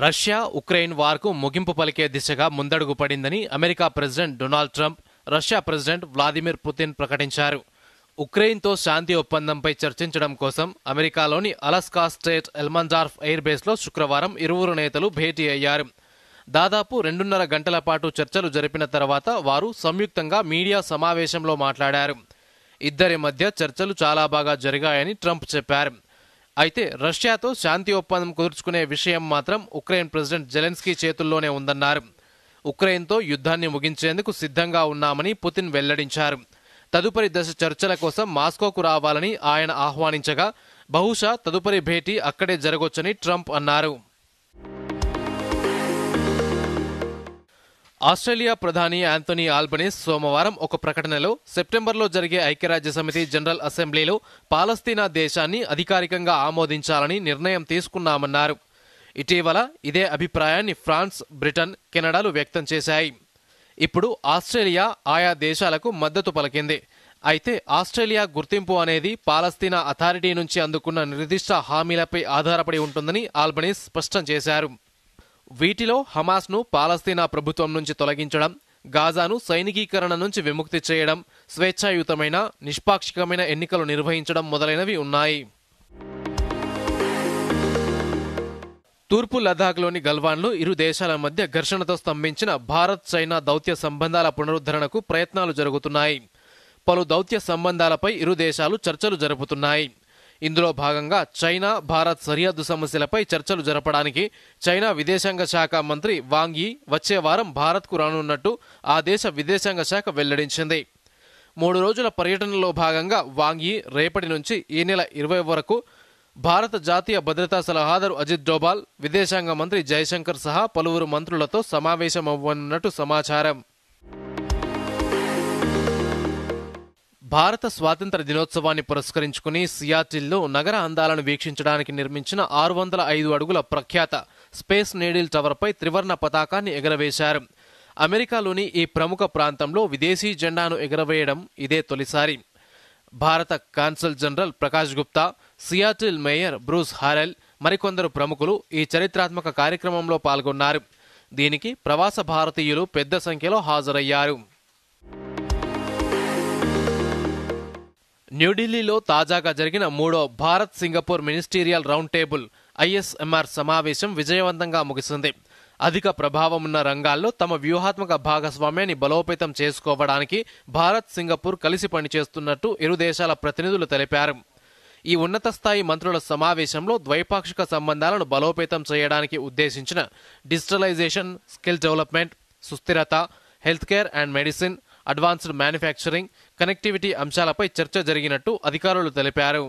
Russia Ukraine వార్కు ముగింపు పలికే దిశగా ముందడుగు పడిందని America president Donald Trump, Russia president Vladimir Putin ప్రకటించారు. ఉక్రెయిన్తో శాంతి ఒప్పందంపై చర్చించడం కోసం అమెరికాలోని అలాస్కా స్టేట్ ఎల్మంజార్ఫ్ ఎయిర్ బేస్లో శుక్రవారం ఇరువురు నేతలు భేటీ అయ్యారు. దాదాపు 2.5 గంటల పాటు చర్చలు జరిపిన తర్వాత వారు సంయుక్తంగా మీడియా సమావేశంలో మాట్లాడారు. ఇద్దరి మధ్య చర్చలు చాలా బాగా జరిగాయని ట్రంప్ చెప్పారు. అయితే రష్యాతో శాంతి ఒప్పందం కుదుర్చుకునే విషయం మాత్రం ఉక్రెయిన్ ప్రెసిడెంట్ జెలెన్స్కీ చేతుల్లోనే ఉందన్నారు. ఉక్రెయిన్తో యుద్ధాన్ని ముగించేందుకు సిద్ధంగా ఉన్నామని పుతిన్ వెల్లడించారు. తదుపరి దశ చర్చల కోసం మాస్కోకు రావాలని ఆయన ఆహ్వానించగా బహుశా తదుపరి భేటీ అక్కడే జరగొచ్చని ట్రంప్ అన్నారు. ఆస్ట్రేలియా ప్రధాని యాంథోనీ ఆల్బనీస్ సోమవారం ఒక ప్రకటనలో సెప్టెంబర్లో జరిగే ఐక్యరాజ్యసమితి జనరల్ అసెంబ్లీలో పాలస్తీనా దేశాన్ని అధికారికంగా ఆమోదించాలని నిర్ణయం తీసుకున్నామన్నారు. ఇటీవల ఇదే అభిప్రాయాన్ని ఫ్రాన్స్, బ్రిటన్, కెనడాలు వ్యక్తం చేశాయి. ఇప్పుడు ఆస్ట్రేలియా ఆయా దేశాలకు మద్దతు పలికింది. అయితే ఆస్ట్రేలియా గుర్తింపు అనేది పాలస్తీనా అథారిటీ నుంచి అందుకున్న నిర్దిష్ట హామీలపై ఆధారపడి ఉంటుందని ఆల్బనీస్ స్పష్టం చేశారు. వీటిలో హమాస్ను పాలస్తీనా ప్రభుత్వం నుంచి తొలగించడం, గాజాను సైనికీకరణ నుంచి విముక్తి చేయడం, స్వేచ్ఛాయుతమైన, నిష్పాక్షికమైన ఎన్నికలు నిర్వహించడం మొదలైనవి ఉన్నాయి. తూర్పు లదాఖ్లోని గల్వాన్లో ఇరు దేశాల మధ్య ఘర్షణతో స్తంభించిన భారత్-చైనా దౌత్య సంబంధాల పునరుద్ధరణకు ప్రయత్నాలు జరుగుతున్నాయి. పలు దౌత్య సంబంధాలపై ఇరు దేశాలు చర్చలు జరుపుతున్నాయి. ఇందులో భాగంగా చైనా భారత్ సరిహద్దు సమస్యలపై చర్చలు జరపడానికి చైనా విదేశాంగ శాఖ మంత్రి వాంగ్ యీ వచ్చే వారం భారత్కు రానున్నట్టు ఆ దేశ విదేశాంగ శాఖ వెల్లడించింది. 3 రోజుల పర్యటనలో భాగంగా వాంగ్ యీ రేపటి నుంచి ఈ నెల 20 వరకు భారత జాతీయ భద్రతా సలహాదారు అజిత్ డోబాల్, విదేశాంగ మంత్రి జయశంకర్ సహా పలువురు మంత్రులతో సమావేశమవ్వనున్నట్టు సమాచారం. భారత స్వాతంత్ర దినోత్సవాన్ని పురస్కరించుకుని సియాటిల్లో నగర అందాలను వీక్షించడానికి నిర్మించిన 605 అడుగుల ప్రఖ్యాత స్పేస్ నీడిల్ టవర్పై త్రివర్ణ పతాకాన్ని ఎగరవేశారు. అమెరికాలోని ఈ ప్రముఖ ప్రాంతంలో విదేశీ జెండాను ఎగరవేయడం ఇదే తొలిసారి. భారత consul general Prakash Gupta, Seattle mayor Bruce Harrell, మరికొందరు ప్రముఖులు ఈ చరిత్రాత్మక కార్యక్రమంలో పాల్గొన్నారు. దీనికి ప్రవాస భారతీయులు పెద్ద సంఖ్యలో హాజరయ్యారు. న్యూఢిల్లీలో తాజాగా జరిగిన 3వ Bharat Singapore ministerial round table ISMR సమావేశం విజయవంతంగా ముగిసింది. అధిక ప్రభావమున్న రంగాల్లో తమ వ్యూహాత్మక భాగస్వామ్యాన్ని బలోపేతం చేసుకోవడానికి భారత్, సింగపూర్ కలిసి పనిచేస్తున్నట్టు ఇరు దేశాల ప్రతినిధులు తెలిపారు. ఈ ఉన్నత స్థాయి మంత్రుల సమావేశంలో ద్వైపాక్షిక సంబంధాలను బలోపేతం చేయడానికి ఉద్దేశించిన డిజిటలైజేషన్, స్కిల్ డెవలప్మెంట్, సుస్థిరత, health care and medicine, advanced manufacturing, connectivity అంశాలపై చర్చ జరిగినట్టు అధికారులు తెలిపారు.